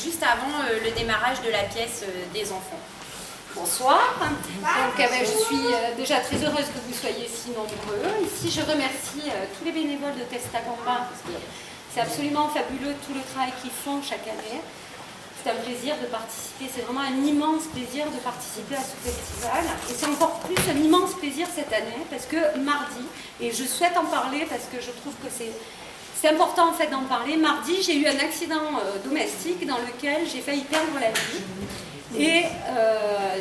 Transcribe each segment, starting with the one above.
juste avant le démarrage de la pièce des enfants. Bonsoir. Donc, je suis déjà très heureuse que vous soyez si nombreux. Ici, je remercie tous les bénévoles de Testagamba parce que c'est absolument fabuleux tout le travail qu'ils font chaque année. C'est un plaisir de participer, c'est vraiment un immense plaisir de participer à ce festival. Et c'est encore plus un immense plaisir cette année parce que mardi, et je souhaite en parler parce que je trouve que c'est important en fait d'en parler. Mardi, j'ai eu un accident domestique dans lequel j'ai failli perdre la vie. Et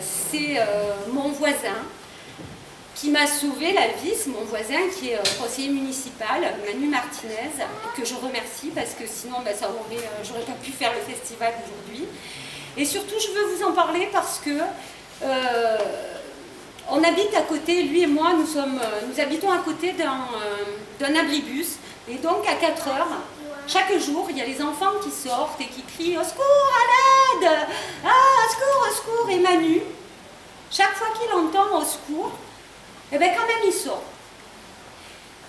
c'est mon voisin qui m'a sauvé la vie, c'est mon voisin qui est conseiller municipal, Manu Martinez, que je remercie parce que sinon j'aurais pas pu faire le festival aujourd'hui. Et surtout, je veux vous en parler parce que on habite à côté, lui et moi, nous habitons à côté d'un abribus. Et donc à 4 heures, chaque jour, il y a les enfants qui sortent et qui crient « Au secours, à l'aide ! Ah, au secours, au secours !» Et Manu, chaque fois qu'il entend « Au secours », eh bien quand même il sort.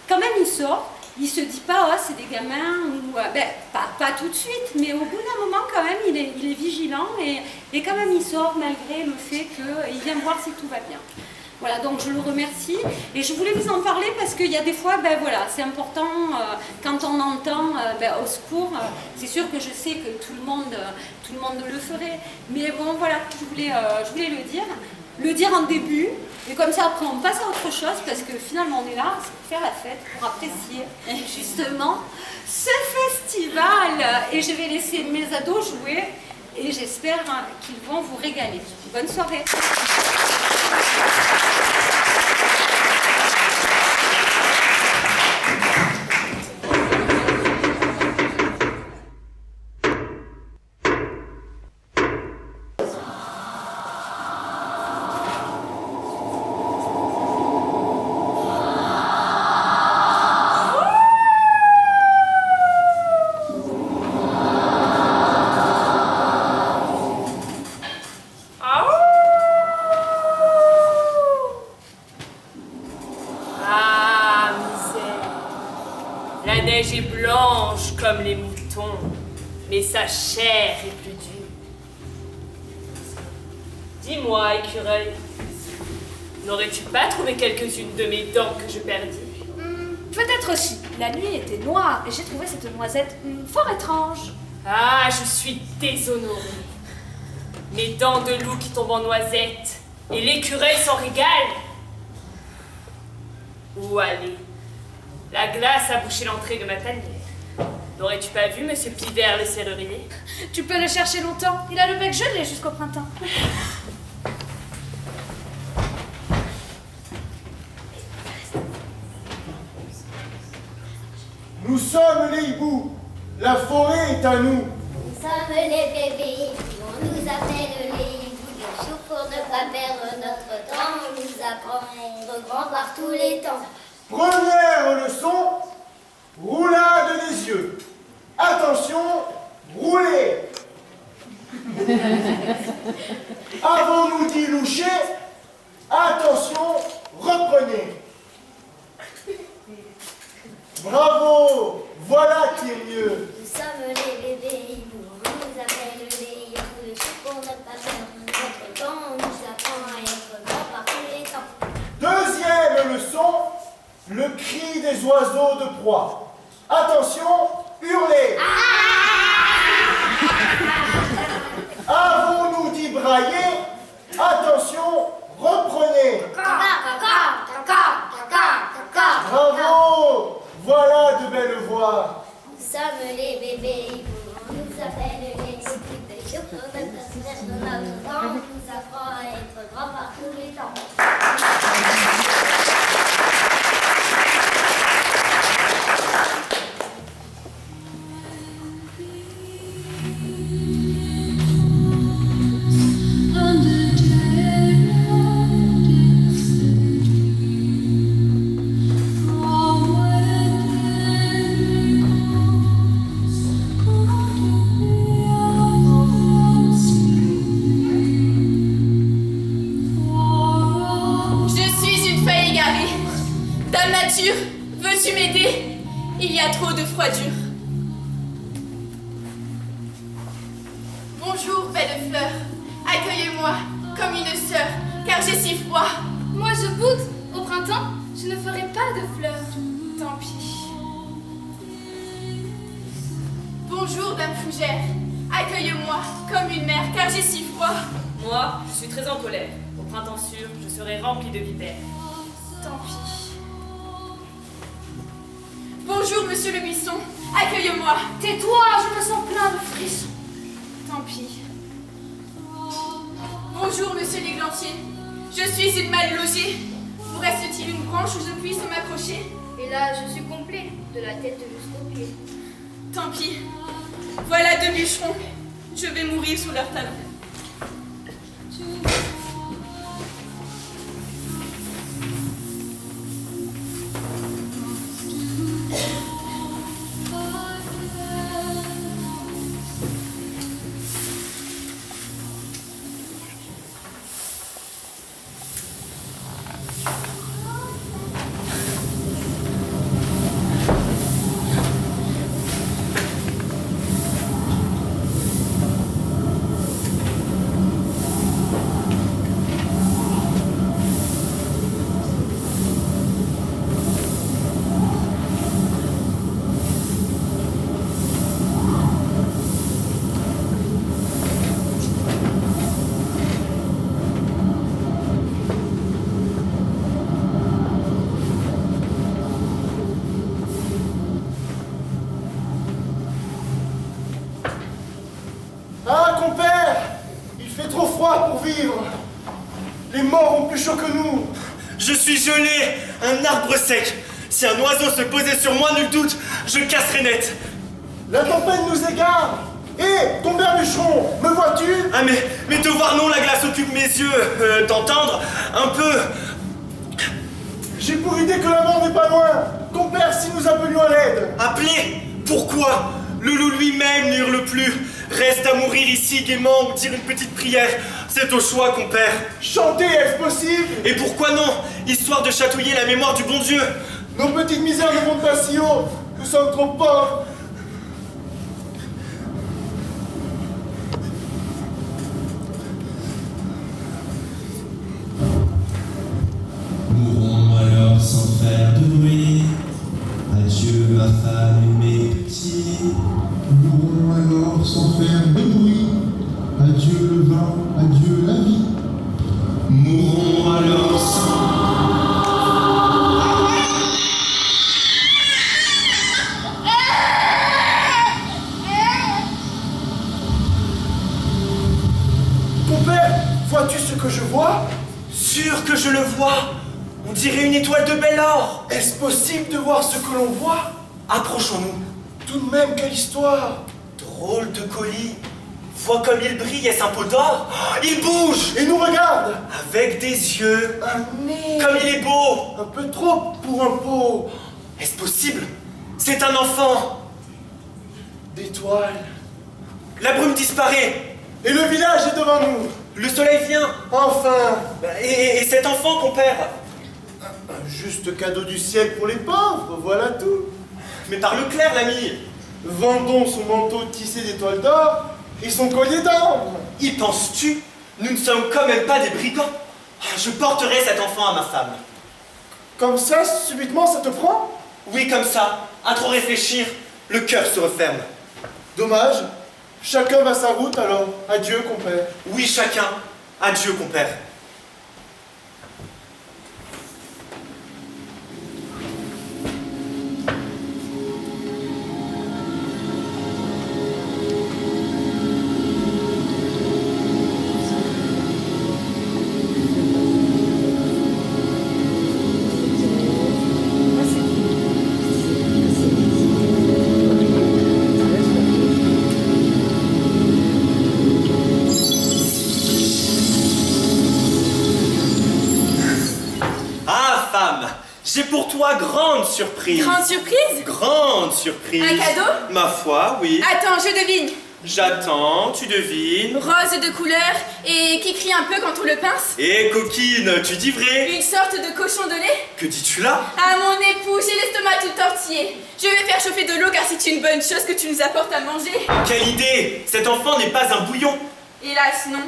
Quand même il sort, il se dit pas « Oh, c'est des gamins » ou pas tout de suite, mais au bout d'un moment quand même il est vigilant et quand même il sort malgré le fait qu'il vient voir si tout va bien. Voilà, donc je le remercie et je voulais vous en parler parce qu'il y a des fois, c'est important quand on entend au secours, c'est sûr que je sais que tout le monde le ferait, mais bon voilà, je voulais le dire en début, et comme ça après on passe à autre chose parce que finalement on est là, c'est pour faire la fête, pour apprécier justement ce festival et je vais laisser mes ados jouer et j'espère qu'ils vont vous régaler. Bonne soirée. Comme les moutons, mais sa chair est plus dure. Dis-moi, écureuil, n'aurais-tu pas trouvé quelques-unes de mes dents que je perdis? Peut-être aussi. La nuit était noire et j'ai trouvé cette noisette fort étrange. Ah, je suis déshonorée. Mes dents de loup qui tombent en noisettes et l'écureuil s'en régale. Où aller? La glace a bouché l'entrée de ma tanière. N'aurais-tu pas vu Monsieur Pivert le serrurier? Tu peux le chercher longtemps. Il a le bec gelé jusqu'au printemps. Nous sommes les hiboux. La forêt est à nous. Nous sommes les bébés hiboux. On nous appelle les hiboux. Dessous pour ne pas perdre notre temps. On nous apprend à être grand par tous les temps. Première leçon, roulade des yeux. Attention, roulez. Avons-nous dit loucher? Attention, reprenez. Bravo, voilà qui est mieux. Nous sommes les bébés hiboux. On nous appelle les hiboux. Dessous pour ne pas perdre notre temps. On nous apprend à être grand par tous les temps. Deuxième leçon, le cri des oiseaux de proie. Attention, hurlez. Avons-nous dit brailler? Attention, reprenez. Bravo, voilà de belles voix. Nous sommes les bébés hiboux. On nous appelle les hiboux. Dessous pour ne pas perdre notre temps. On nous apprend à être grand par tous les temps. Veux-tu m'aider? Il y a trop de froidure. Bonjour, belle fleur. Accueillez-moi comme une sœur, car j'ai si froid. Moi je boude. Au printemps, je ne ferai pas de fleurs. Tant pis. Bonjour, dame fougère. Accueille-moi comme une mère, car j'ai si froid. Moi, je suis très en colère. Au printemps sûr, je serai remplie de vipères. Tant pis. Bonjour, monsieur le buisson. Accueille-moi. Tais-toi, je me sens plein de frissons. Tant pis. Bonjour, monsieur l'églantier. Je suis une mal logée. Vous reste-t-il une branche où je puisse m'accrocher? Et là, je suis complet, de la tête jusqu'aux pieds. Tant pis. Voilà deux bûcherons. Je vais mourir sous leurs talons. Ah, compère! Il fait trop froid pour vivre. Les morts ont plus chaud que nous. Je suis gelé, un arbre sec. Si un oiseau se posait sur moi, nul doute, je casserais net. La tempête nous égare. Hé, compère bûcheron, me vois-tu? Ah mais te voir non, la glace occupe mes yeux. T'entendre un peu. J'ai pour idée que la mort n'est pas loin. Compère, si nous appelions à l'aide. Appeler? Pourquoi? Le loup lui-même n'hurle plus. Reste à mourir ici gaiement ou dire une petite prière. C'est au choix, compère. Chanter, est-ce possible? Et pourquoi non? Histoire de chatouiller la mémoire du bon Dieu. Nos petites misères ne montent pas si haut. Nous sommes trop pauvres. Mourons alors sans faire de bruit. Adieu ma femme et mes petits. Mourons alors sans faire de bruit. Adieu le vin, adieu la vie. Mourons alors sans... Compère, vois-tu ce que je vois? Sûr que je le vois. On dirait une étoile de bel or. Est-ce possible de voir ce que l'on voit? Approchons-nous. Tout de même, quelle histoire! Drôle de colis. Vois comme il brille, est-ce un pot d'or? Oh, il bouge! Et nous regarde! Avec des yeux. Un nez! Comme il est beau! Un peu trop pour un pot! Est-ce possible? C'est un enfant! D'étoiles! La brume disparaît! Et le village est devant nous! Le soleil vient! Enfin! Et cet enfant, compère? Un juste cadeau du ciel pour les pauvres, voilà tout! Mais parle clair, l'ami! Vendons son manteau tissé d'étoiles d'or et son collier d'ambre! Y penses-tu? Nous ne sommes quand même pas des brigands! Je porterai cet enfant à ma femme. Comme ça, subitement, ça te prend? Oui, comme ça, à trop réfléchir, le cœur se referme. Dommage. Chacun va sa route alors. Adieu, compère. Oui, chacun. Adieu, compère. J'ai pour toi grande surprise. Grande surprise? Grande surprise. Un cadeau? Ma foi, oui. Attends, je devine. J'attends, tu devines. Rose de couleur et qui crie un peu quand on le pince. Et coquine, tu dis vrai? Une sorte de cochon de lait. Que dis-tu là? Ah mon époux, j'ai l'estomac tout entier. Je vais faire chauffer de l'eau car c'est une bonne chose que tu nous apportes à manger. Quelle idée! Cet enfant n'est pas un bouillon. Hélas, non.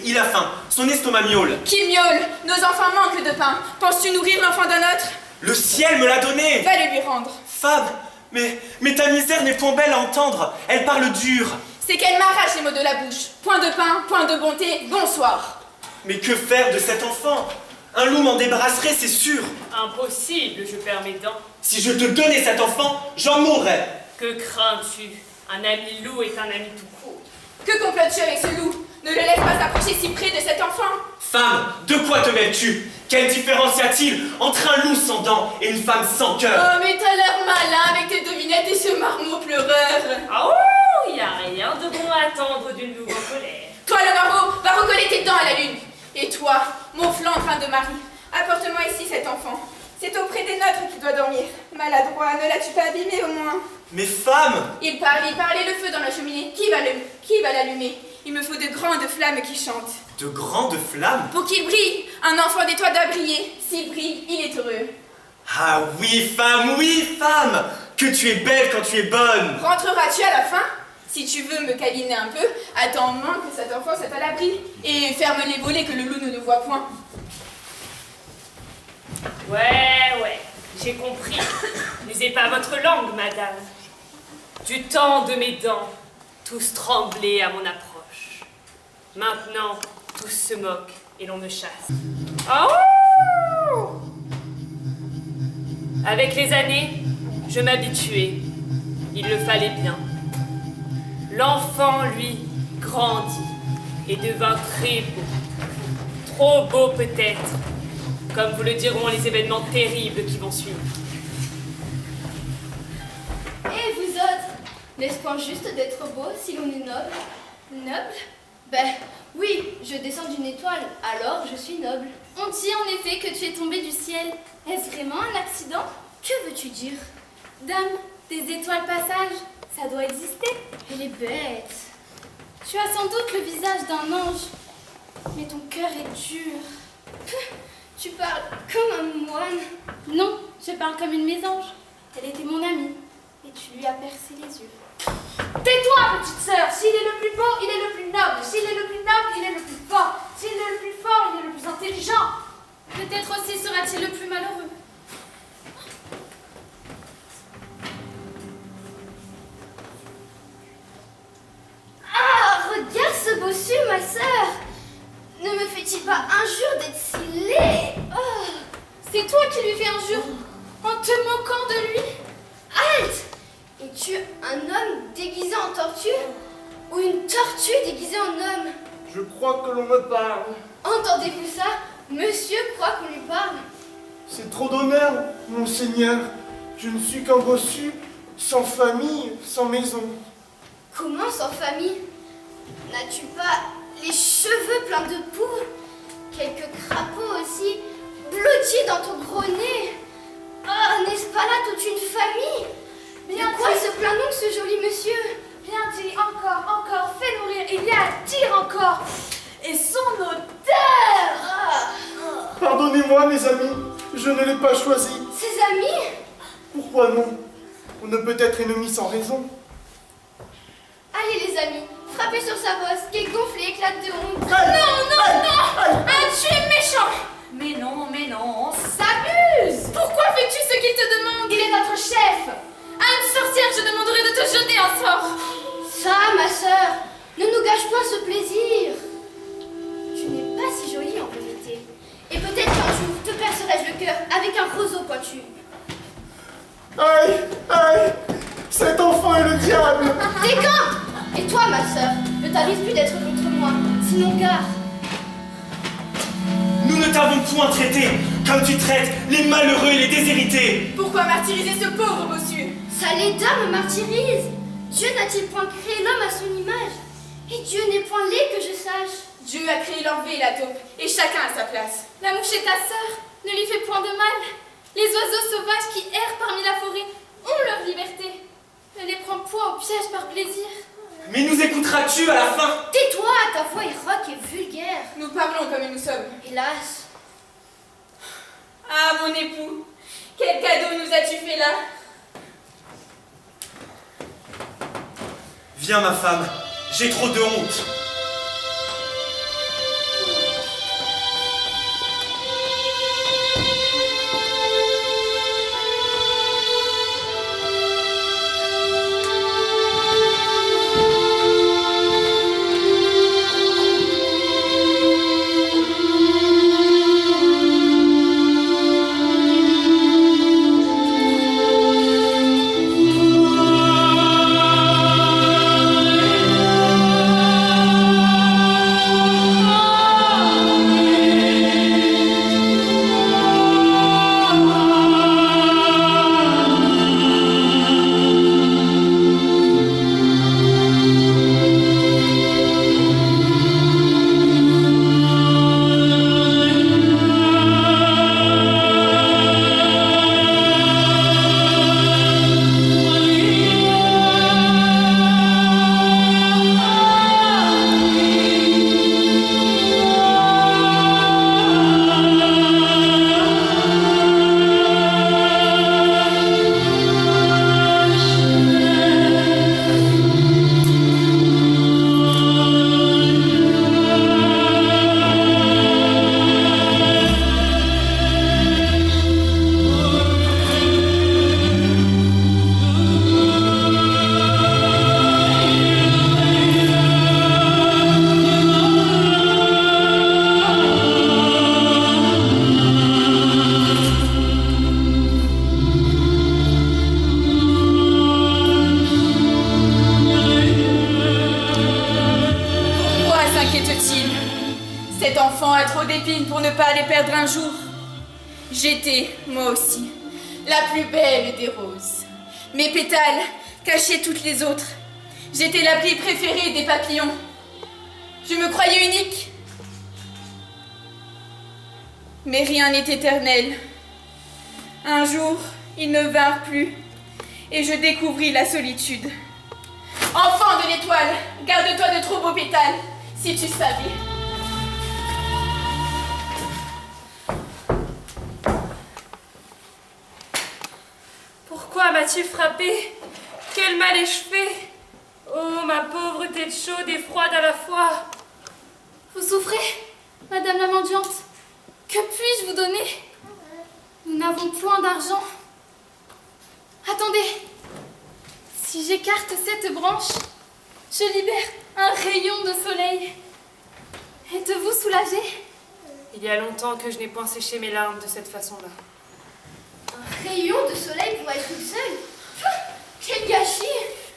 Il a faim, son estomac miaule. Qui miaule? Nos enfants manquent de pain. Penses-tu nourrir l'enfant d'un autre? Le ciel me l'a donné. Va le lui rendre. Femme, mais ta misère n'est point belle à entendre. Elle parle dur. C'est qu'elle m'arrache les mots de la bouche. Point de pain, point de bonté, bonsoir. Mais que faire de cet enfant? Un loup m'en débarrasserait, c'est sûr. Impossible, je perds mes dents. Si je te donnais cet enfant, j'en mourrais. Que crains-tu? Un ami loup est un ami tout court. Que complotes-tu avec ce loup? Ne le laisse pas approcher si près de cet enfant. Femme, de quoi te mêles-tu? Quelle différence y a-t-il entre un loup sans dents et une femme sans cœur? Oh, mais t'as l'air malin avec tes devinettes et ce marmot pleureur. Oh, y a rien de bon à attendre d'une louve en colère. Toi, le marmot, va recoller tes dents à la lune. Et toi, mon flanc train de Marie, apporte-moi ici cet enfant. C'est auprès des nôtres qu'il doit dormir. Maladroit, ne l'as-tu pas abîmé au moins? Mais femme! Il parle, et le feu dans la cheminée. Qui va l'allumer? Il me faut de grandes flammes qui chantent. De grandes flammes? Pour qu'il brille, un enfant des toits doit briller. S'il brille, il est heureux. Ah oui, femme! Que tu es belle quand tu es bonne! Rentreras-tu à la fin? Si tu veux me câliner un peu, attends moins que cet enfant soit à l'abri. Et ferme les volets que le loup ne nous voit point. Ouais, j'ai compris. N'usez pas votre langue, madame. Du temps de mes dents, tous tremblaient à mon approche. Maintenant, tous se moquent et l'on me chasse. Oh! Avec les années, je m'habituais. Il le fallait bien. L'enfant, lui, grandit et devint très beau. Trop beau peut-être, comme vous le diront les événements terribles qui vont suivre. Et vous autres, n'est-ce pas juste d'être beau si l'on est noble? Noble? Ben oui, je descends d'une étoile, alors je suis noble. On dit en effet que tu es tombé du ciel. Est-ce vraiment un accident? Que veux-tu dire? Dame, des étoiles passage, ça doit exister. Elle est bête. Tu as sans doute le visage d'un ange, mais ton cœur est dur. Tu parles comme un moine. Non, je parle comme une mésange. Elle était mon amie, et tu lui as percé les yeux. Tais-toi, petite sœur. S'il est le plus beau, il est le plus noble. S'il est le plus noble, il est le plus fort. S'il est le plus fort, il est le plus intelligent. Peut-être aussi sera-t-il le plus malheureux. Ah, regarde ce bossu, ma sœur. Ne me fait-il pas injure d'être si laid? Oh, c'est toi qui lui fais injure en te moquant de lui? Halte! Es-tu un homme déguisé en tortue ou une tortue déguisée en homme? Je crois que l'on me parle. Entendez-vous ça? Monsieur croit qu'on lui parle. C'est trop d'honneur, monseigneur. Je ne suis qu'un bossu, sans famille, sans maison. Comment sans famille? N'as-tu pas les cheveux pleins de poux? Quelques crapauds aussi, blottis dans ton gros nez. Oh, n'est-ce pas là toute une famille? De quoi se plaint donc ce joli monsieur? Bien dit, encore, fais nourrir, il y a à dire encore. Et son odeur! Pardonnez-moi, mes amis, je ne l'ai pas choisi. Ses amis? Pourquoi non? On ne peut être ennemi sans raison. Allez les amis, frappez sur sa bosse, qui est gonflée, éclate de honte. Aïe, Non! aïe. Ah, tu es méchant! Mais non, on s'amuse. Pourquoi fais-tu ce qu'il te demande? Il est notre chef. À une sorcière, je demanderai de te jeter un sort. Ça, ma sœur, ne nous gâche pas ce plaisir. Tu n'es pas si jolie en vérité. Et peut-être qu'un jour te percerai-je le cœur avec un roseau pointu. Aïe, cet enfant est le diable. Décampe! Et toi, ma sœur, ne t'avise plus d'être contre moi, sinon gare. Nous ne t'avons point traité comme tu traites les malheureux et les déshérités. Pourquoi martyriser ce pauvre bossu? Ça les me martyrise. Dieu n'a-t-il point créé l'homme à son image? Et Dieu n'est point laid que je sache. Dieu a créé l'enlevé et la taupe, et chacun à sa place. La mouche est ta sœur, ne lui fais point de mal. Les oiseaux sauvages qui errent parmi la forêt ont leur liberté. Ne les prends point au piège par plaisir. Mais nous écouteras-tu à la fin? Tais-toi, ta voix est rauque et vulgaire. Nous parlons comme nous sommes. Hélas. Ah, mon époux, quel cadeau nous as-tu fait là? Viens, ma femme, j'ai trop de honte. inquiète-t-il? Cet enfant a trop d'épines pour ne pas les perdre un jour. J'étais, moi aussi, la plus belle des roses. Mes pétales cachaient toutes les autres. J'étais l'abri préféré des papillons. Je me croyais unique. Mais rien n'est éternel. Un jour, ils ne vinrent plus, et je découvris la solitude. Enfant de l'étoile, garde-toi de trop beaux pétales, si tu savais. Pourquoi m'as-tu frappé? Quel mal ai-je fait? Oh, ma pauvre tête chaude et froide à la fois. Vous souffrez, Madame la mendiante? Que puis-je vous donner? Nous n'avons point d'argent. Attendez. Si j'écarte cette branche, je libère un rayon de soleil. Êtes-vous soulagé? Il y a longtemps que je n'ai point séché mes larmes de cette façon-là. Un rayon de soleil pour être seule? Quel gâchis!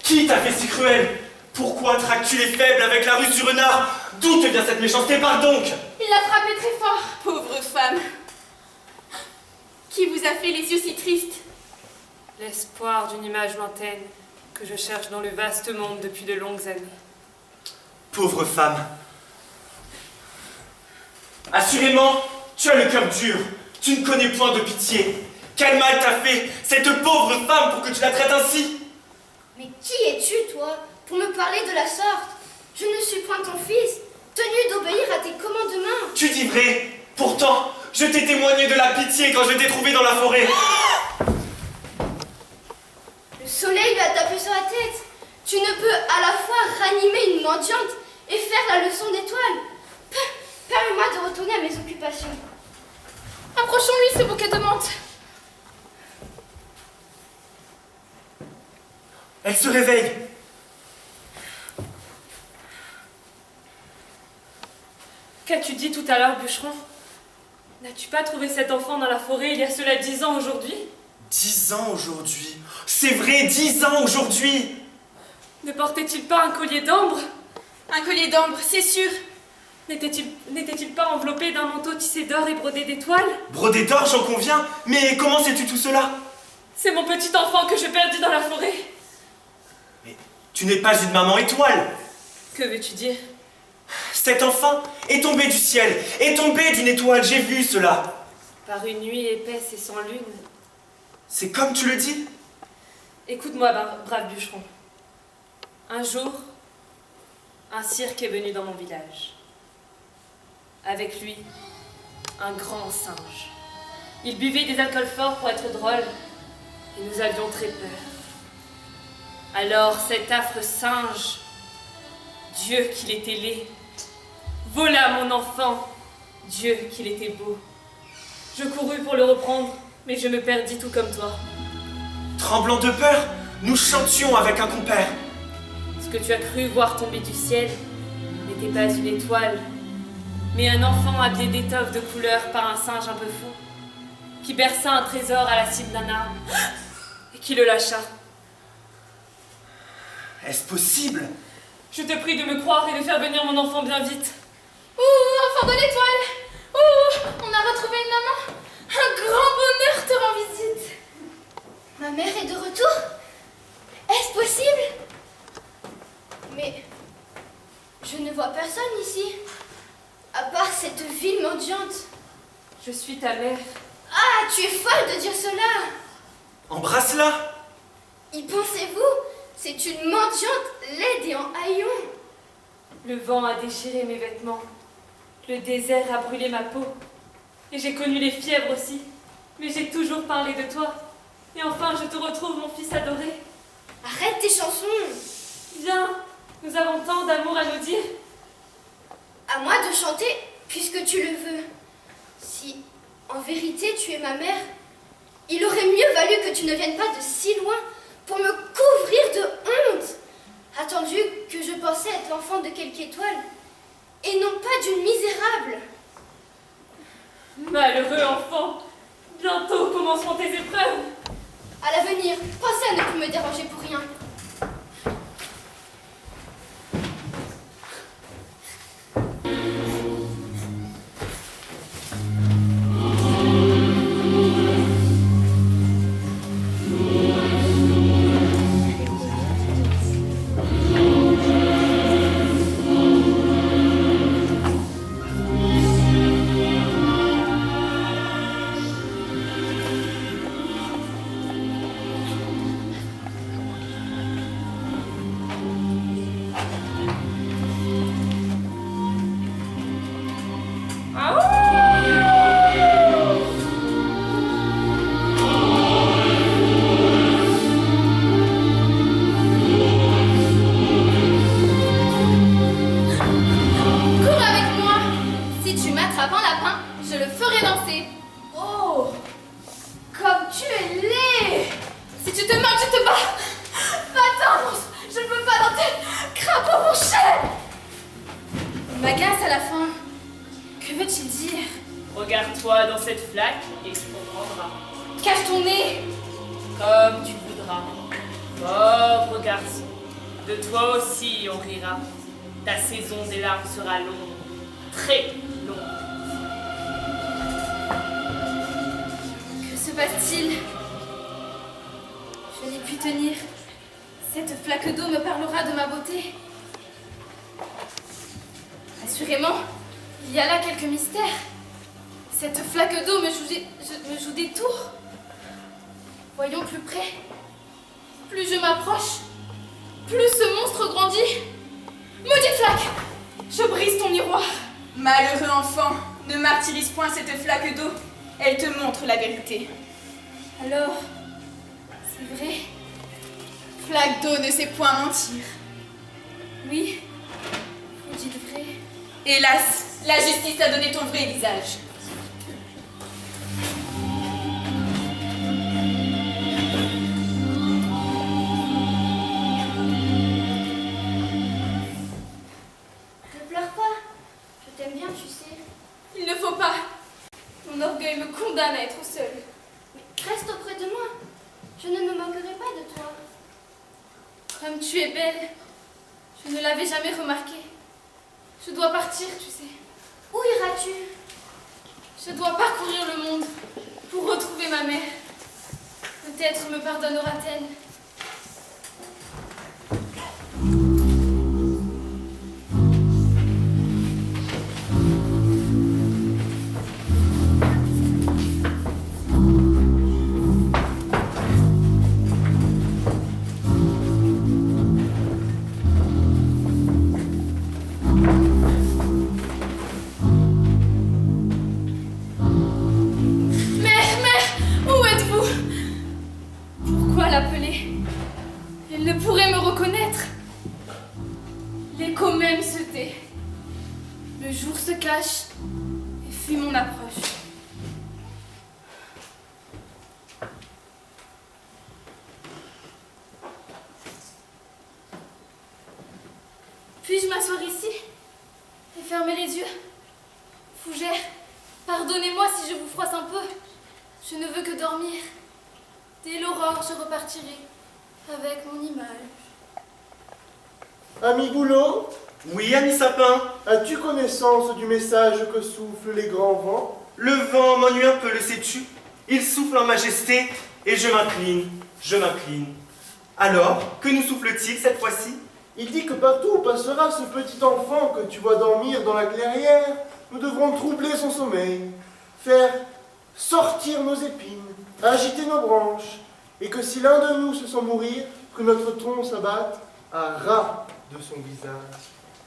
Qui t'a fait si cruel? Pourquoi traques-tu les faibles avec la ruse du renard? D'où te vient cette méchanceté? Parle donc! Il l'a frappé très fort. Pauvre femme. Qui vous a fait les yeux si tristes? L'espoir d'une image lointaine que je cherche dans le vaste monde depuis de longues années. Pauvre femme. Assurément, tu as le cœur dur. Tu ne connais point de pitié. Quel mal t'a fait cette pauvre femme pour que tu la traites ainsi? Mais qui es-tu, toi, pour me parler de la sorte? Je ne suis point ton fils, tenu d'obéir à tes commandements. Tu dis vrai. Pourtant, je t'ai témoigné de la pitié quand je t'ai trouvé dans la forêt. Le soleil lui a tapé sur la tête. Tu ne peux à la fois ranimer une mendiante et faire la leçon d'étoile. Permets-moi de retourner à mes occupations. Approchons-lui ce bouquet de menthe. Elle se réveille. Qu'as-tu dit tout à l'heure, bûcheron? N'as-tu pas trouvé cet enfant dans la forêt il y a cela 10 ans aujourd'hui? 10 ans aujourd'hui. C'est vrai, 10 ans aujourd'hui. Ne portait-il pas un collier d'ambre? Un collier d'ambre, c'est sûr. N'était-il pas enveloppé d'un manteau tissé d'or et brodé d'étoiles? Brodé d'or, j'en conviens. Mais comment sais-tu tout cela? C'est mon petit enfant que je perdis dans la forêt. Mais tu n'es pas une maman étoile. Que veux-tu dire? Cet enfant est tombé du ciel, est tombé d'une étoile, j'ai vu cela. Par une nuit épaisse et sans lune. C'est comme tu le dis. Écoute-moi, brave bûcheron. Un jour, un cirque est venu dans mon village. Avec lui, un grand singe. Il buvait des alcools forts pour être drôle, et nous avions très peur. Alors cet affreux singe, Dieu qu'il était laid, vola mon enfant, Dieu qu'il était beau. Je courus pour le reprendre, mais je me perdis tout comme toi. Tremblant de peur, nous chantions avec un compère. Ce que tu as cru voir tomber du ciel n'était pas une étoile, mais un enfant habillé d'étoffes de couleur par un singe un peu fou, qui berça un trésor à la cime d'un arbre et qui le lâcha. Est-ce possible? Je te prie de me croire et de faire venir mon enfant bien vite. Ouh, enfant de l'étoile! Ouh, on a retrouvé une maman! Un grand bonheur te rend visite! Ma mère est de retour? Est-ce possible? Mais je ne vois personne ici, à part cette ville mendiante. Je suis ta mère. Ah, tu es folle de dire cela! Embrasse-la. Y pensez-vous? C'est une mendiante laide et en haillons. Le vent a déchiré mes vêtements. Le désert a brûlé ma peau. Et j'ai connu les fièvres aussi. Mais j'ai toujours parlé de toi. Et enfin, je te retrouve, mon fils adoré. Arrête tes chansons! Viens, nous avons tant d'amour à nous dire. À moi de chanter, puisque tu le veux. Si, en vérité, tu es ma mère, il aurait mieux valu que tu ne viennes pas de si loin pour me couvrir de honte, attendu que je pensais être l'enfant de quelque étoile, et non pas d'une misérable. Malheureux enfant, bientôt commenceront tes épreuves. À l'avenir, pensez à ne plus me déranger pour rien. Je le ferai danser. Oh, comme tu es laid. Si tu te moques, je te bats. Va-t'en, je ne veux pas dans tes crapauds mon chef. Il m'agace à la fin. Que veut-il dire? Regarde-toi dans cette flaque et tu comprendras. Cache ton nez. Comme tu voudras. Pauvre garçon, de toi aussi on rira. Ta saison des larmes sera longue, très longue. Que se passe-t-il? Je n'ai pu tenir. Cette flaque d'eau me parlera de ma beauté. Assurément, il y a là quelques mystères. Cette flaque d'eau me joue des tours. Voyons plus près. Plus je m'approche, plus ce monstre grandit. Maudite flaque! Je brise ton miroir. Malheureux enfant, ne martyrise point cette flaque d'eau. Elle te montre la vérité. Alors, c'est vrai? Flaque d'eau ne sait point mentir. Oui, vous dites vrai. Hélas, la justice t'a donné ton vrai visage. Ne pleure pas. Je t'aime bien, tu sais. Il ne faut pas. Mon orgueil me condamne à être seule. Mais reste auprès de moi. Je ne me moquerai pas de toi. Comme tu es belle. Je ne l'avais jamais remarqué. Je dois partir, tu sais. Où iras-tu? Je dois parcourir le monde pour retrouver ma mère. Peut-être me pardonnera-t-elle. L'écho même se tait. Le jour se cache et fuit mon approche. Puis-je m'asseoir ici et fermer les yeux? Fougère, pardonnez-moi si je vous froisse un peu. Je ne veux que dormir. Dès l'aurore, je repartirai avec mon image. Ami Boulot, Oui, ami Sapin. as-tu connaissance du message que soufflent les grands vents? Le vent m'ennuie un peu, le sais-tu? Il souffle en majesté et je m'incline. Alors, que nous souffle-t-il cette fois-ci? Il dit que partout où passera ce petit enfant que tu vois dormir dans la clairière, nous devrons troubler son sommeil, faire sortir nos épines, agiter nos branches, et que si l'un de nous se sent mourir, que notre tronc s'abatte à ras de son visage.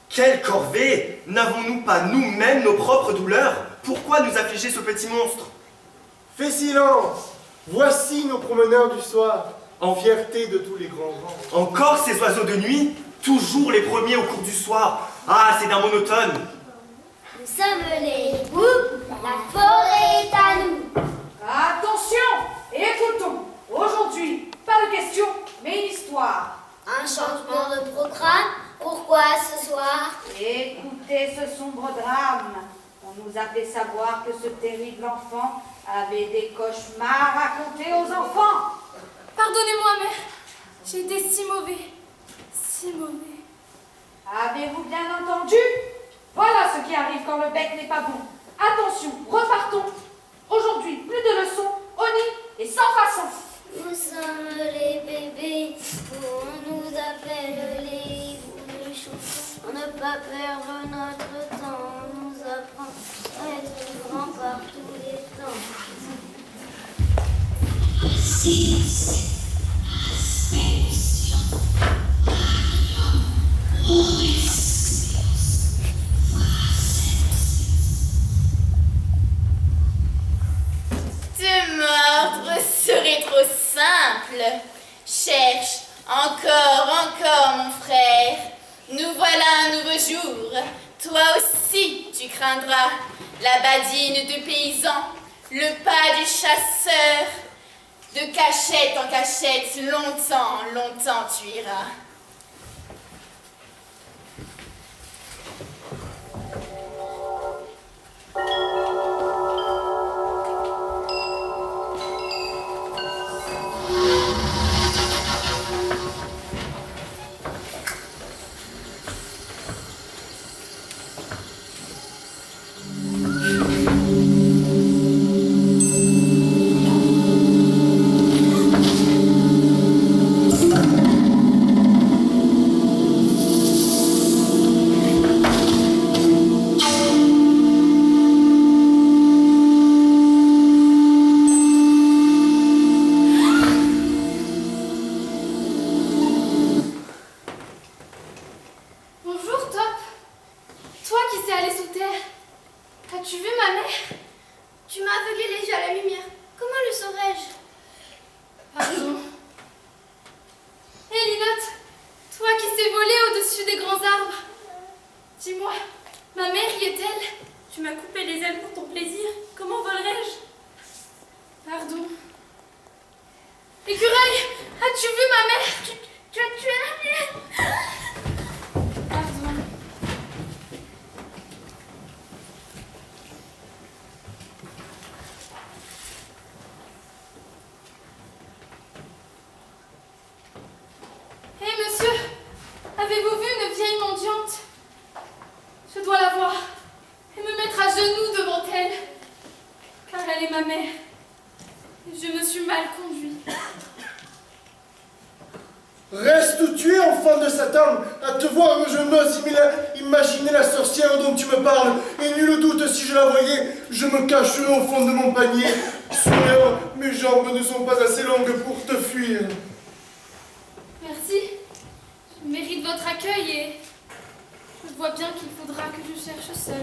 Quelle corvée! N'avons-nous pas nous-mêmes nos propres douleurs? Pourquoi nous affliger ce petit monstre? Fais silence! Voici nos promeneurs du soir, en fierté de tous les grands vents. Encore ces oiseaux de nuit? Toujours les premiers au cours du soir. Ah, c'est d'un monotone. Nous sommes les hiboux, la forêt est à nous. Attention, écoutons. Aujourd'hui, pas de questions, mais une histoire. Un changement de programme, pourquoi ce soir? Écoutez ce sombre drame. On nous a fait savoir que ce terrible enfant avait des cauchemars à raconter aux enfants. Pardonnez-moi, mère. J'ai été si mauvais. Si mauvais. Avez-vous bien entendu? Voilà ce qui arrive quand le bec n'est pas bon. Attention, repartons. Aujourd'hui, plus de leçons, au nid et sans façon. Nous sommes les bébés, on nous appelle les bouchons. On n'a pas perdre notre temps, on nous apprend à être grand par tous les temps. Te mordre serait trop simple. Cherche encore, mon frère. Nous voilà un nouveau jour. Toi aussi, tu craindras la badine de paysan, le pas du chasseur. De cachette en cachette, longtemps, longtemps tu iras. Bonjour, Top. Toi qui sais aller sous terre. As-tu vu ma mère? Tu m'as aveuglé les yeux à la lumière. Comment le saurais-je? Pardon. Hé, Linotte, toi qui sais voler au-dessus des grands arbres. Dis-moi, ma mère y est-elle? Tu m'as coupé les ailes pour ton plaisir. Comment volerais-je? Pardon. Écureuil, as-tu vu ma mère? Tu as tué la mienne. Pardon. Hé, monsieur, avez-vous vu une vieille mendiante? Je dois la voir et me mettre à genoux devant elle, car elle est ma mère. Et je me suis mal conduit. Reste où tu es, enfant de Satan. À te voir, je n'ose imaginer la sorcière dont tu me parles. Et nul doute, si je la voyais, je me cacherais au fond de mon panier. Souriant, mes jambes ne sont pas assez longues pour te fuir. Merci. Je mérite votre accueil et je vois bien qu'il faudra que je cherche seule.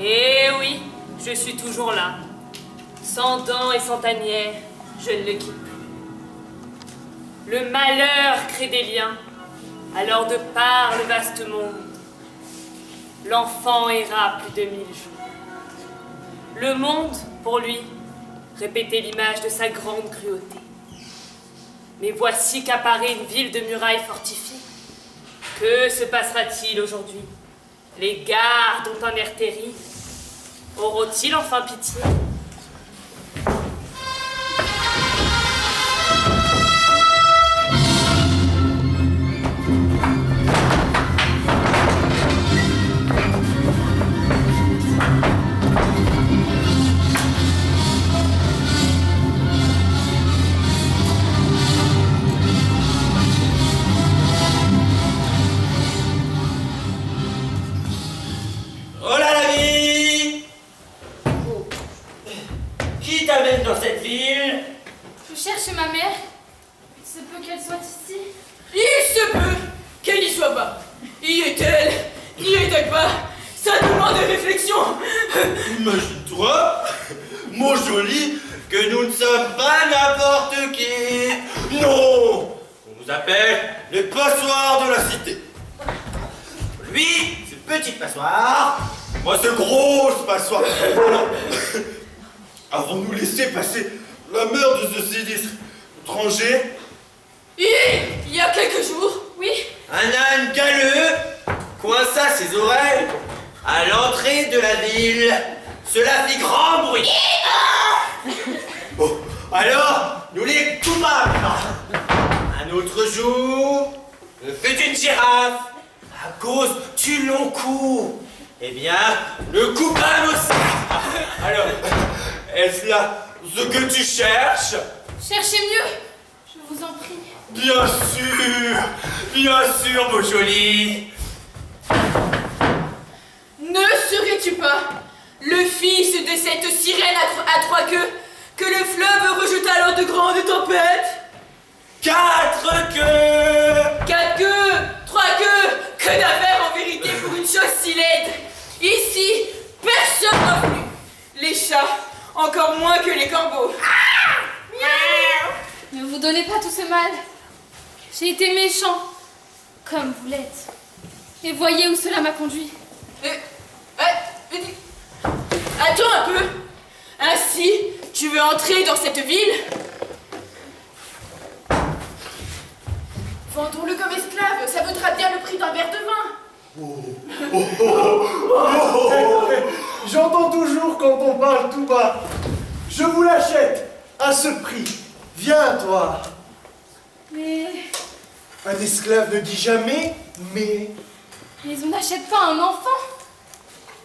Eh oui, je suis toujours là. Sans dents et sans tanière, je ne le quitte plus. Le malheur crée des liens, alors de par le vaste monde, l'enfant erra plus de 1000 jours. Le monde, pour lui, répétait l'image de sa grande cruauté. Mais voici qu'apparaît une ville de murailles fortifiées. Que se passera-t-il aujourd'hui? Les gardes ont un air terrible. Auront-ils enfin pitié? Oh là la vie! Qui t'amène dans cette ville? Je cherche ma mère. Il se peut qu'elle soit ici. Il se peut qu'elle n'y soit pas. Y est-elle? N'y est-elle pas? Ça demande des réflexions. Imagine-toi, mon joli, que nous ne sommes pas n'importe qui. Non! On nous appelle les passoires de la cité. Lui, c'est petite passoire. Moi, c'est grosse passoire. Alors, avons-nous laissé passer la mère de ce sinistre étranger? Il y a quelques jours, oui. Un âne galeux coinça ses oreilles à l'entrée de la ville. Cela fit grand bruit. Bon, alors, nous les coupâmes. Un autre jour, le fut une girafe à cause du long cou. Eh bien, le coupâme aussi. Alors, est-ce là ce que tu cherches? Cherchez mieux. Je vous en prie. Bien sûr, mon joli. Ne serais-tu pas le fils de cette sirène à trois queues que le fleuve rejeta lors de grandes tempêtes? 4 queues! 4 queues, 3 queues, que d'affaires en vérité pour les corbeaux. Ne vous donnez pas tout ce mal. J'ai été méchant, comme vous l'êtes. Et voyez où cela m'a conduit. Attends un peu. Ainsi, tu veux entrer dans cette ville? Vendons-le comme esclave, ça vaudra bien le prix d'un verre de vin. J'entends toujours quand on parle tout bas. Je vous l'achète à ce prix. Viens, toi. Mais Un esclave ne dit jamais mais. on n'achète pas un enfant.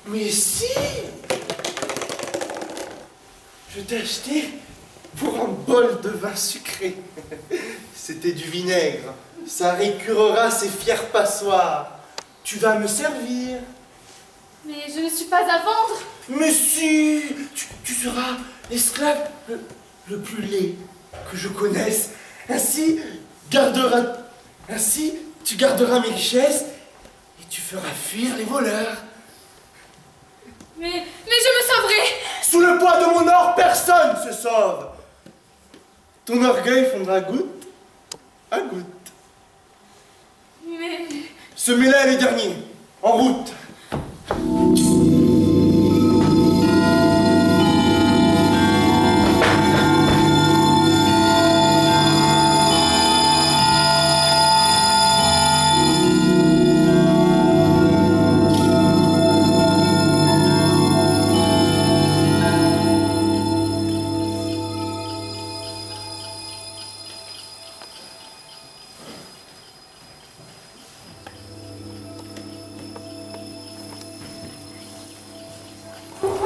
Mais si! Je t'ai acheté pour un bol de vin sucré. C'était du vinaigre. Ça récurera ces fiers passoires. Tu vas me servir. Mais je ne suis pas à vendre. Mais si! Tu seras l'esclave le plus laid que je connaisse. Ainsi, tu garderas mes richesses et tu feras fuir les voleurs. Mais je me sauverai. Sous le poids de mon or, personne se sauve. Ton orgueil fondra goutte à goutte. Mais Ce mets-là est le dernier. En route.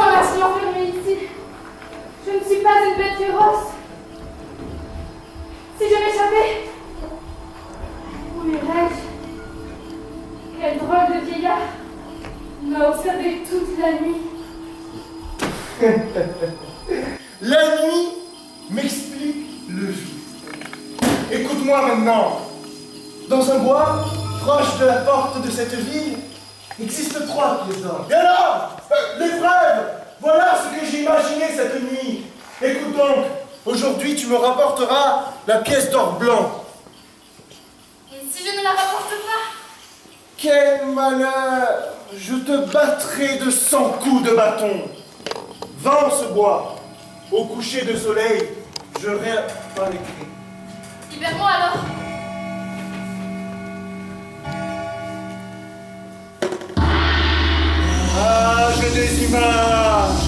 pourquoi m'as-tu enfermée ici? Je ne suis pas une bête féroce. Si je m'échappais, où irais-je? Quel drôle de vieillard m'a observé toute la nuit. La nuit m'explique le jour. Écoute-moi maintenant. Dans un bois, proche de la porte de cette ville, existent 3 pièces d'or. Et alors, l'épreuve, voilà ce que j'ai imaginé cette nuit. Écoute donc, aujourd'hui tu me rapporteras la pièce d'or blanc. Et si je ne la rapporte pas? Quel malheur! Je te battrai de 100 coups de bâton. Va en ce bois. Au coucher de soleil, je réapparais les clés. Libère-moi alors. Âge des images,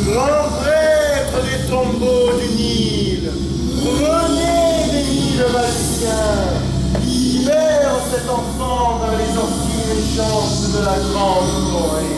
grand prêtre des tombeaux du Nil, René des mille magiciens, libère cet enfant dans les orties méchantes de la grande forêt.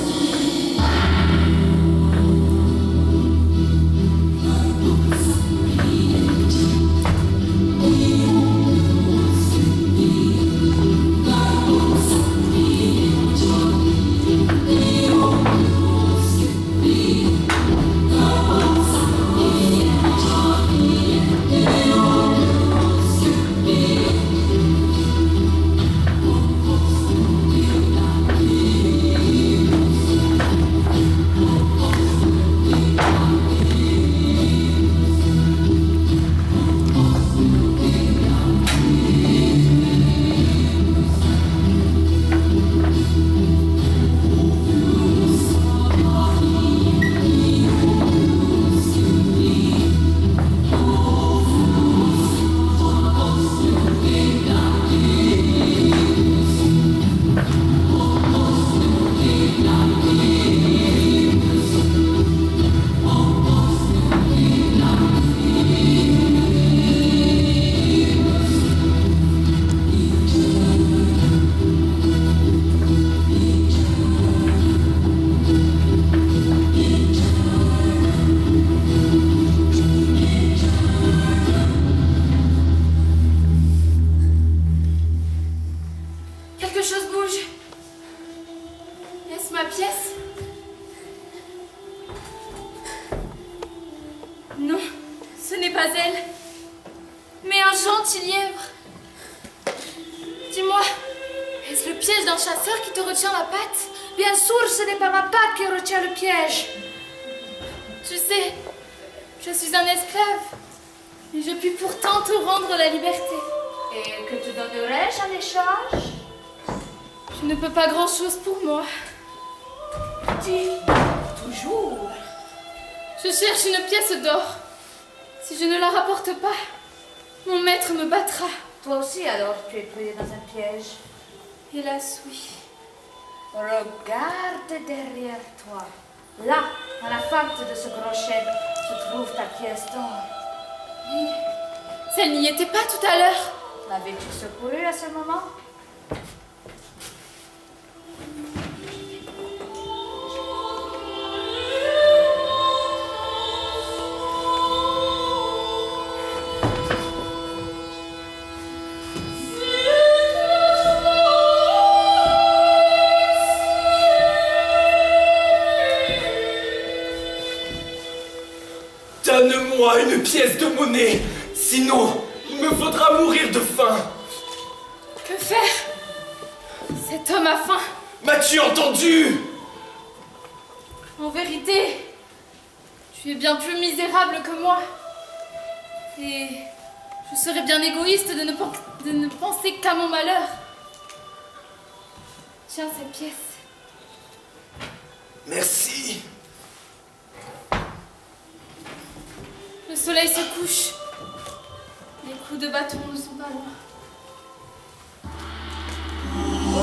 Je suis un esclave. Et je puis pourtant te rendre la liberté. Et que te donnerais-je en échange? Je ne peux pas grand-chose pour moi. Dis, toujours. Je cherche une pièce d'or. Si je ne la rapporte pas, mon maître me battra. Toi aussi, alors, tu es pris dans un piège. Hélas, oui. Regarde derrière toi. Là, à la fente de ce crochet, se trouve ta pièce d'or. Mais ça n'y était pas tout à l'heure. L'avais-tu secourue à ce moment? Donne-moi une pièce de monnaie, sinon il me faudra mourir de faim. Que faire? Cet homme a faim. M'as-tu entendu? En vérité, tu es bien plus misérable que moi. Et je serais bien égoïste de ne penser qu'à mon malheur. Tiens cette pièce. Merci. Le soleil se couche. Les coups de bâton ne sont pas loin.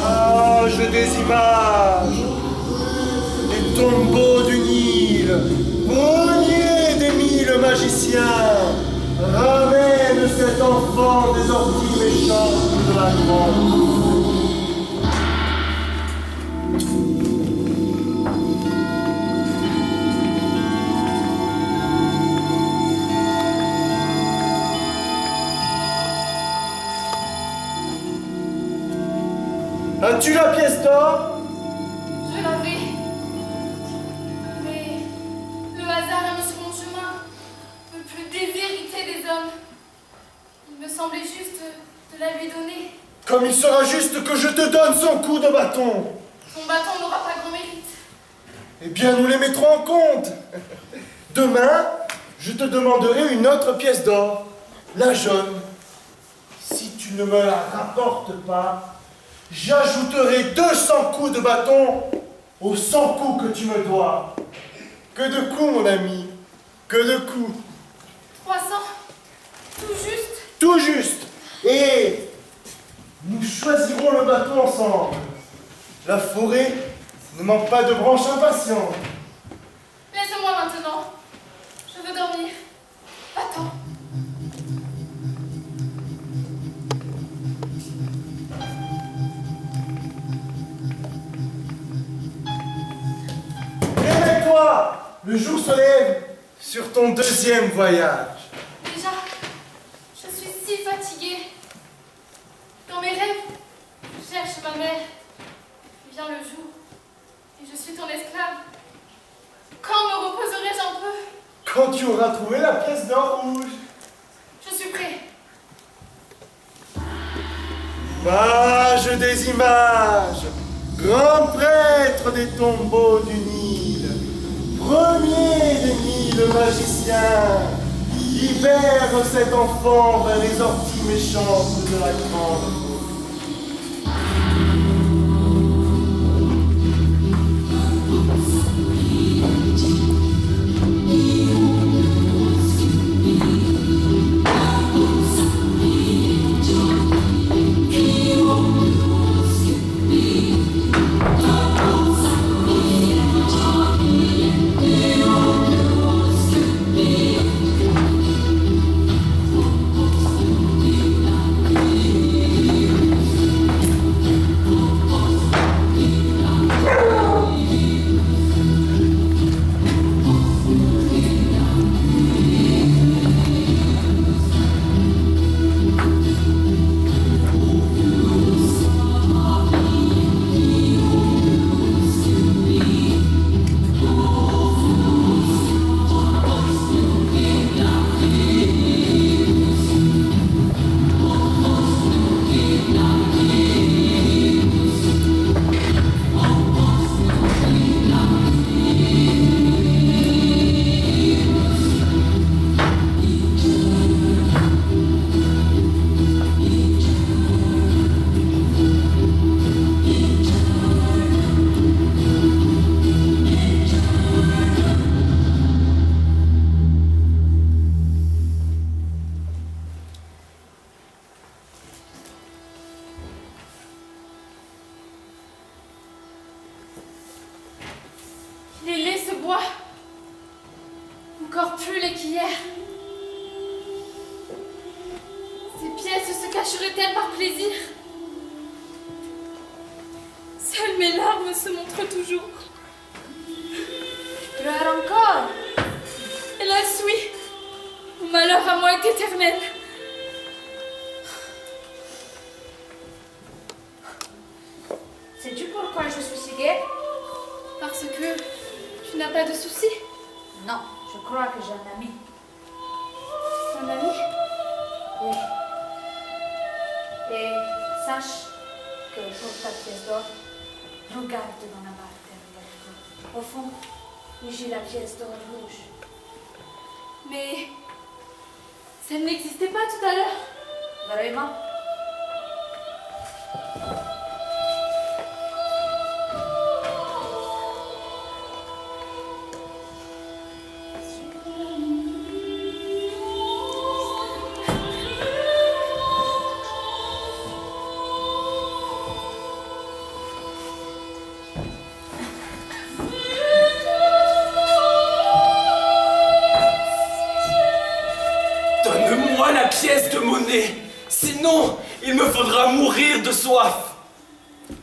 Âge des images, les tombeaux du Nil, premier des 1000 magiciens, ramène cet enfant des orties méchantes de la grande cour. As-tu la pièce d'or? Je l'avais. Mais le hasard a mis sur mon chemin le plus déshérité des hommes. Il me semblait juste de la lui donner. Comme il sera juste que je te donne son coup de bâton. Son bâton n'aura pas grand mérite. Eh bien, nous les mettrons en compte. Demain, je te demanderai une autre pièce d'or, la jaune. Si tu ne me la rapportes pas, j'ajouterai 200 coups de bâton aux 100 coups que tu me dois. Que de coups, mon ami, que de coups. 300. Tout juste. Tout juste. Et nous choisirons le bâton ensemble. La forêt ne manque pas de branches impatientes. Laisse-moi maintenant. Je veux dormir. Attends. Réveille-toi! Le jour se lève sur ton deuxième voyage. Déjà, je suis si fatiguée. Dans mes rêves, je cherche ma mère. Puis vient le jour, et je suis ton esclave. Quand me reposerai-je un peu? Quand tu auras trouvé la pièce d'or rouge. Je suis prêt. Mage des images, grand prêtre des tombeaux du Nil, premier des 1000 magiciens, libère cet enfant vers les orties méchantes de la grande cour. roi. Encore plus laid qu'hier. Ces pièces se cacheraient-elles par plaisir? Seules mes larmes se montrent toujours. Tu pleures encore? Hélas, oui. Mon malheur à moi est éternel. Sais-tu pourquoi je suis si gaie? Parce que tu n'as pas de soucis. Non, je crois que j'ai un ami. Un ami? Oui. Et sache que pour ta pièce d'or, regarde dans la barre derrière toi. Au fond, j'ai la pièce d'or rouge. Mais ça n'existait pas tout à l'heure. Vraiment? Donne-moi la pièce de monnaie, sinon il me faudra mourir de soif.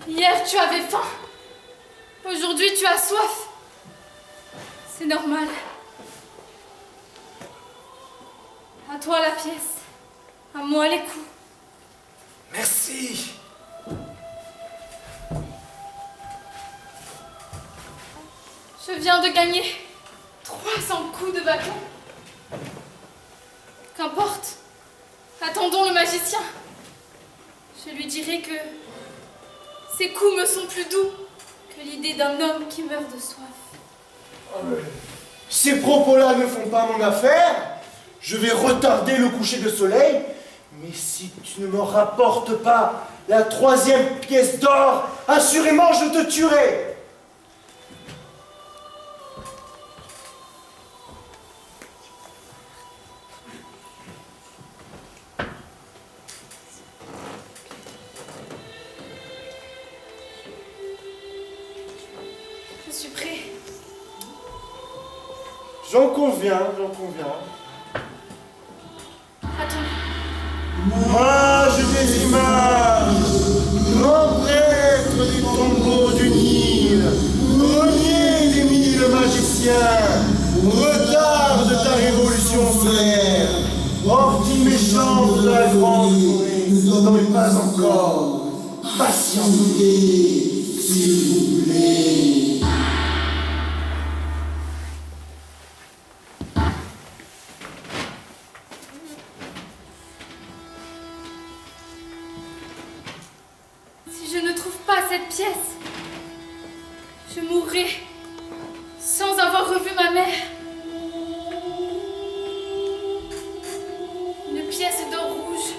Hier, tu avais faim. Aujourd'hui, tu as soif. C'est normal. À toi la pièce. À moi les coups. Merci. Je viens de gagner 300 coups de bâton. Qu'importe. Attendons le magicien. Je lui dirai que ces coups me sont plus doux que l'idée d'un homme qui meurt de soif. Ces propos-là ne font pas mon affaire. Je vais retarder le coucher de soleil. Mais si tu ne me rapportes pas la 3e pièce d'or, assurément je te tuerai. Je suis prêt. J'en conviens, j'en conviens. Attends. Moi, je des images, grand prêtre des tombeaux du Nil, renier des 1000 magiciens, retard de ta révolution solaire, ortie méchante de la grande forêt, non mais pas encore, patientez, s'il vous plaît. Si je ne trouve pas cette pièce, je mourrai sans avoir revu ma mère. Une pièce d'or rouge,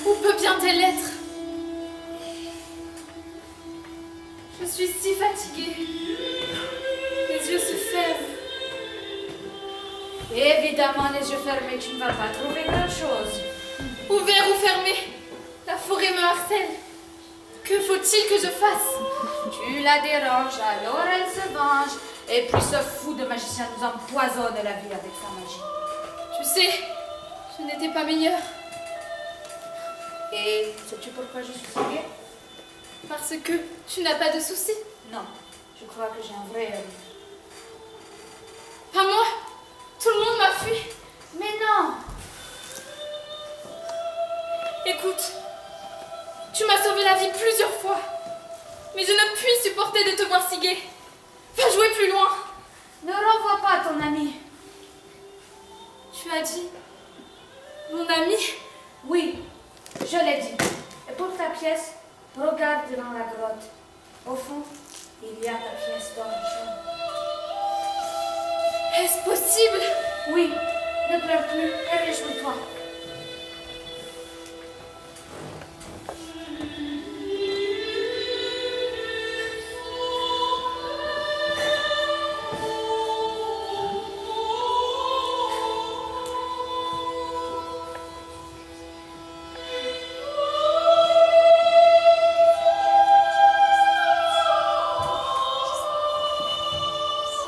où peut bien-elle être? Je suis si fatiguée. Les yeux se ferment. Évidemment, les yeux fermés, tu ne vas pas trouver grand-chose. Ouvert ou fermé, la forêt me harcèle. Que faut-il que je fasse? Tu la déranges, alors elle se venge. Et puis ce fou de magicien nous empoisonne la vie avec sa magie. Tu sais, je n'étais pas meilleure. Et sais-tu pourquoi je suis si gaie? Parce que tu n'as pas de soucis. Non, je crois que j'ai un vrai ami. Pas moi. Tout le monde m'a fui. Mais non! Écoute, tu m'as sauvé la vie plusieurs fois. Mais je ne puis supporter de te voir si gaie. Va jouer plus loin. Ne renvoie pas ton ami. Tu as dit mon ami? Oui, je l'ai dit. Et pour ta pièce, regarde dans la grotte. Au fond, il y a ta pièce d'or jaune. Est-ce possible? Oui, ne pleure plus et réjouis-toi.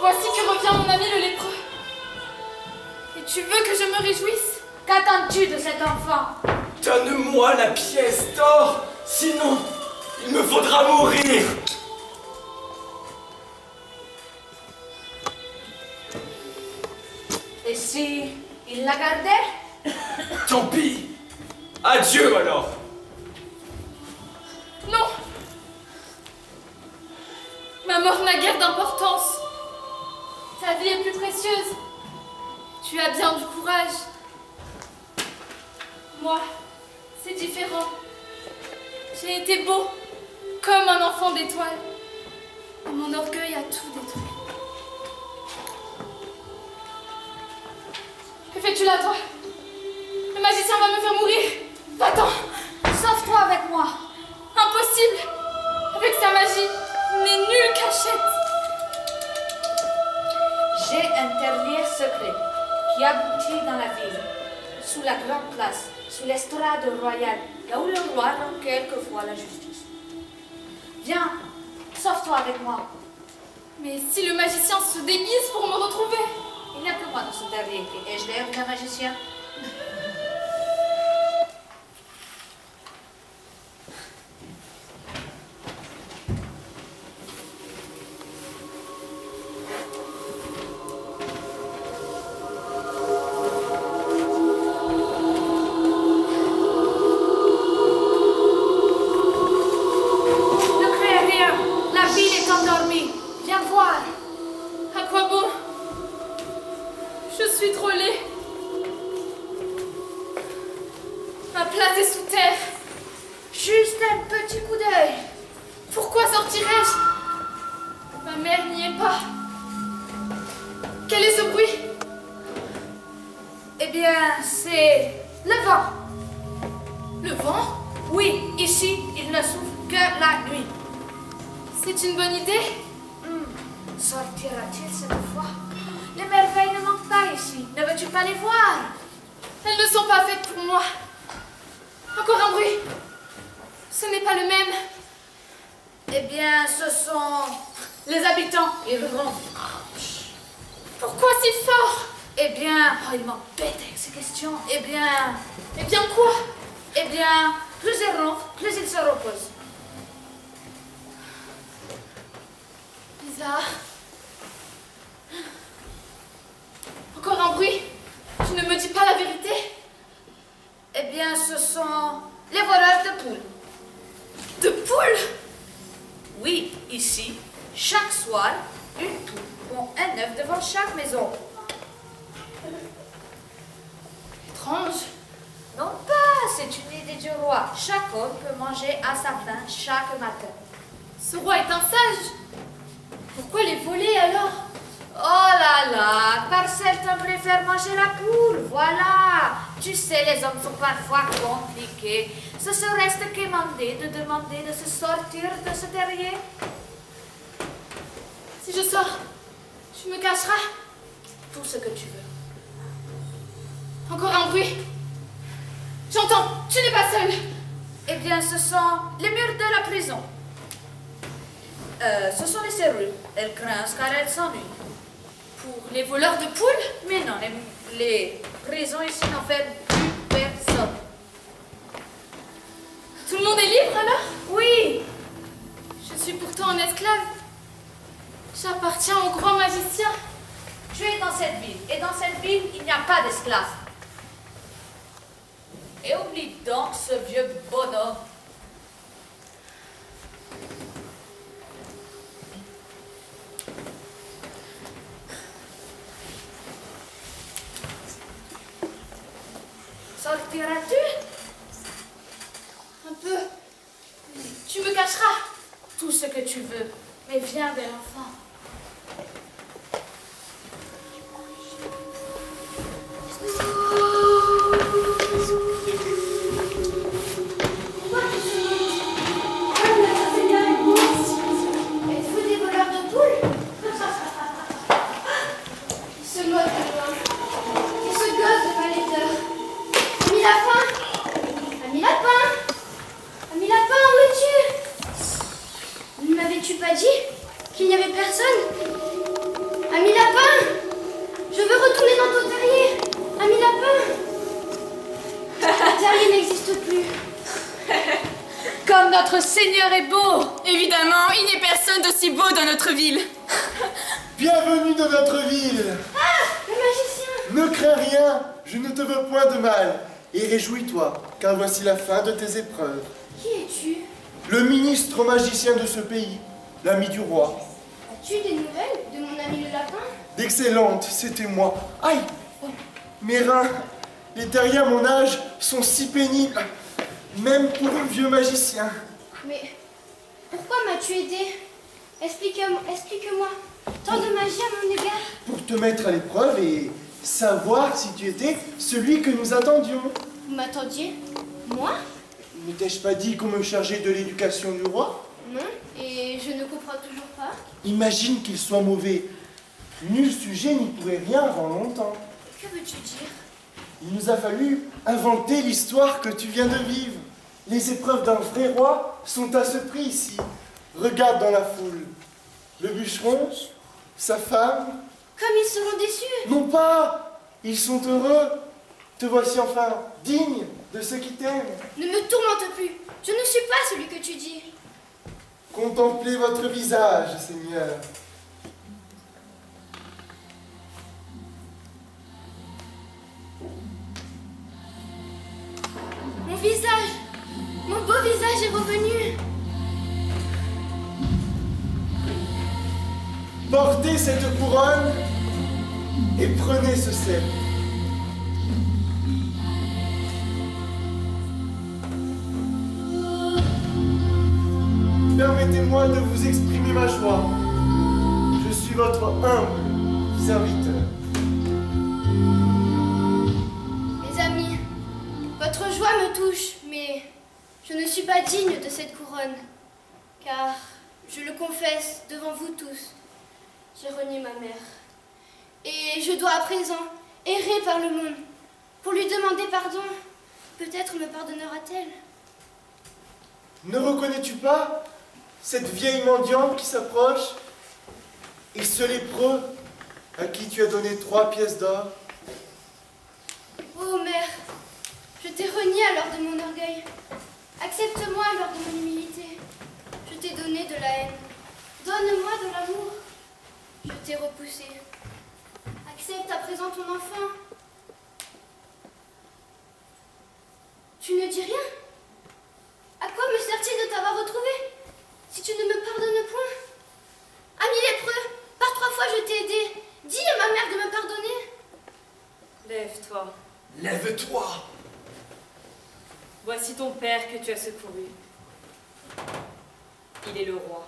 Voici reviens, mon ami le lépreux. Et tu veux que je me réjouisse? Qu'attends-tu de cet enfant? Donne-moi la pièce d'or, sinon il me faudra mourir. Et si il la gardait? Tant pis. Adieu alors. Non. Ma mort n'a guère d'importance. Ta vie est plus précieuse. Tu as bien du courage. Moi, c'est différent. J'ai été beau, comme un enfant d'étoile. Et mon orgueil a tout détruit. Que fais-tu là, toi? Le magicien va me faire mourir. Va-t'en. Sauve-toi avec moi. Impossible. Avec sa magie, n'est nulle cachette. J'ai un terrier secret qui aboutit dans la ville, sous la grande place, sous l'estrade royale, là où le roi rend quelquefois la justice. Viens, sauve-toi avec moi. Mais si le magicien se déguise pour me retrouver? Il n'y a que moi dans ce terrier. Ai-je l'air d'un magicien? Ne crée rien. La ville est endormie. Viens voir. À quoi bon? Je suis trop laid. Ma place est sous terre. Juste un petit coup d'œil. Pourquoi sortirais-je? Ma mère n'y est pas. Quel est ce bruit? Eh bien, c'est le vent. Le vent? Oui, ici, il ne souffle que la nuit. C'est une bonne idée. Sortira-t-il cette fois? Les merveilles ne manquent pas ici. Ne veux-tu pas les voir? Elles ne sont pas faites pour moi. Encore un bruit. Ce n'est pas le même. Eh bien, ce sont les habitants. Ils vont. Pourquoi si fort? Eh bien, oh, ils m'embêtent avec ces questions. Eh bien quoi? Eh bien, plus ils ronflent, plus ils se reposent. Bizarre. Encore un bruit. Tu ne me dis pas la vérité? Eh bien, ce sont les voleurs de poules. De poules? Oui, ici, chaque soir, une poule pond un œuf devant chaque maison. Étrange. Non pas, c'est une idée du roi. Chaque homme peut manger à sa faim chaque matin. Ce roi est un sage. Pourquoi les voler alors? Oh là là, car certains préfèrent manger la poule, voilà. Tu sais, les hommes sont parfois compliqués. Ce serait-ce qu'émander de demander de se sortir de ce terrier? Si je sors, tu me cacheras? Tout ce que tu veux. Encore un bruit. J'entends, tu n'es pas seule. Eh bien, ce sont les murs de la prison. Ce sont les serrures. Elles grincent car elles s'ennuient. Pour les voleurs de poules? Mais non, les prisons ici n'enferment plus personne. Tout le monde est libre alors? Oui. Je suis pourtant un esclave. J'appartiens au grand magicien. Tu es dans cette ville, et dans cette ville, il n'y a pas d'esclaves. Et oublie donc ce vieux bonhomme. Sortiras-tu? Un peu. Tu me cacheras. Tout ce que tu veux, mais viens de l'enfant. Êtes-vous des voleurs de poules? Il se moque de moi. Et ce gosse de malaiteur. Ami Lapin! Ami Lapin! Ami Lapin, où es-tu? Ne m'avais-tu pas dit qu'il n'y avait personne? Ami Lapin, je veux retourner dans ton terrier. Ami Lapin. Le terrier n'existe plus. Comme notre Seigneur est beau! Évidemment, il n'y a personne d'aussi beau dans notre ville. Bienvenue dans notre ville. Ah, le magicien. Ne crains rien, je ne te veux point de mal. Et réjouis-toi, car voici la fin de tes épreuves. Qui es-tu? Le ministre magicien de ce pays, l'ami du roi. As-tu des nouvelles de mon ami le lapin? D'excellentes, c'était moi. Aïe! Mes reins, les terriers à mon âge sont si pénibles, même pour un vieux magicien. Mais pourquoi m'as-tu aidé? Explique-moi. Tant de magie à mon égard? Pour te mettre à l'épreuve et savoir si tu étais celui que nous attendions. Vous m'attendiez? Moi? Ne t'ai-je pas dit qu'on me chargeait de l'éducation du roi? Non, et je ne comprends toujours pas. Imagine qu'il soit mauvais. Nul sujet n'y pourrait rien avant longtemps. Que veux-tu dire? Il nous a fallu inventer l'histoire que tu viens de vivre. Les épreuves d'un vrai roi sont à ce prix ici. Regarde dans la foule. Le bûcheron, sa femme. Comme ils seront déçus. Non pas, ils sont heureux. Te voici enfin digne de ceux qui t'aiment. Ne me tourmente plus. Je ne suis pas celui que tu dis. Contemplez votre visage, Seigneur. Mon visage, mon beau visage est revenu. Portez cette couronne et prenez ce sceptre. Permettez-moi de vous exprimer ma joie. Je suis votre humble serviteur. Mes amis, votre joie me touche, mais je ne suis pas digne de cette couronne, car, je le confesse devant vous tous, j'ai renié ma mère. Et je dois à présent errer par le monde pour lui demander pardon. Peut-être me pardonnera-t-elle. Ne reconnais-tu pas cette vieille mendiante qui s'approche et ce lépreux à qui tu as donné 3 pièces d'or? Oh mère, je t'ai renié à l'heure de mon orgueil. Accepte-moi à l'heure de mon humilité. Je t'ai donné de la haine. Donne-moi de l'amour. Je t'ai repoussé. Accepte à présent ton enfant. Tu ne dis rien? À quoi me sert-il de t'avoir retrouvé si tu ne me pardonnes point? Ami lépreux, par 3 fois je t'ai aidé. Dis à ma mère de me pardonner. Lève-toi. Lève-toi! Voici ton père que tu as secouru. Il est le roi.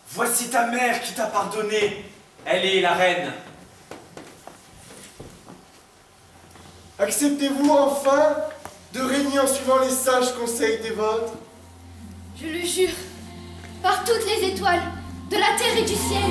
Voici ta mère qui t'a pardonné. Elle est la reine. Acceptez-vous enfin de régner en suivant les sages conseils des vôtres? Je le jure, par toutes les étoiles de la terre et du ciel.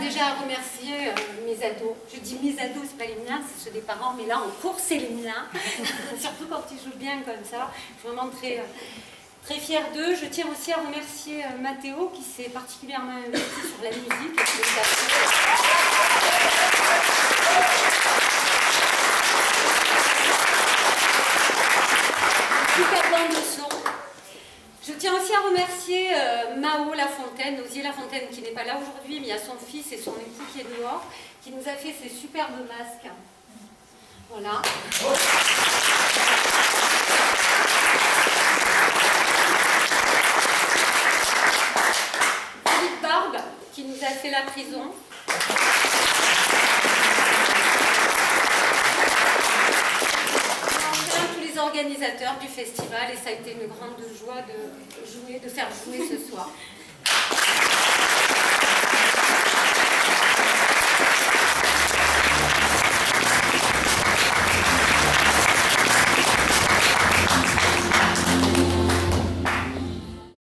Déjà à remercier mes ados. Je dis mes ados, c'est pas les miens, c'est ceux des parents, mais là en cours c'est les miens. Surtout quand ils jouent bien comme ça. Je suis vraiment très, très fière d'eux. Je tiens aussi à remercier Mathéo qui s'est particulièrement investi sur la musique. Et qui nous a fait... Lafontaine, Osier Lafontaine qui n'est pas là aujourd'hui, mais il y a son fils et son époux qui est dehors, qui nous a fait ces superbes masques. Voilà. Philippe Barbe qui nous a fait la prison. Tous les organisateurs du festival, et ça a été une grande joie de faire jouer ce soir.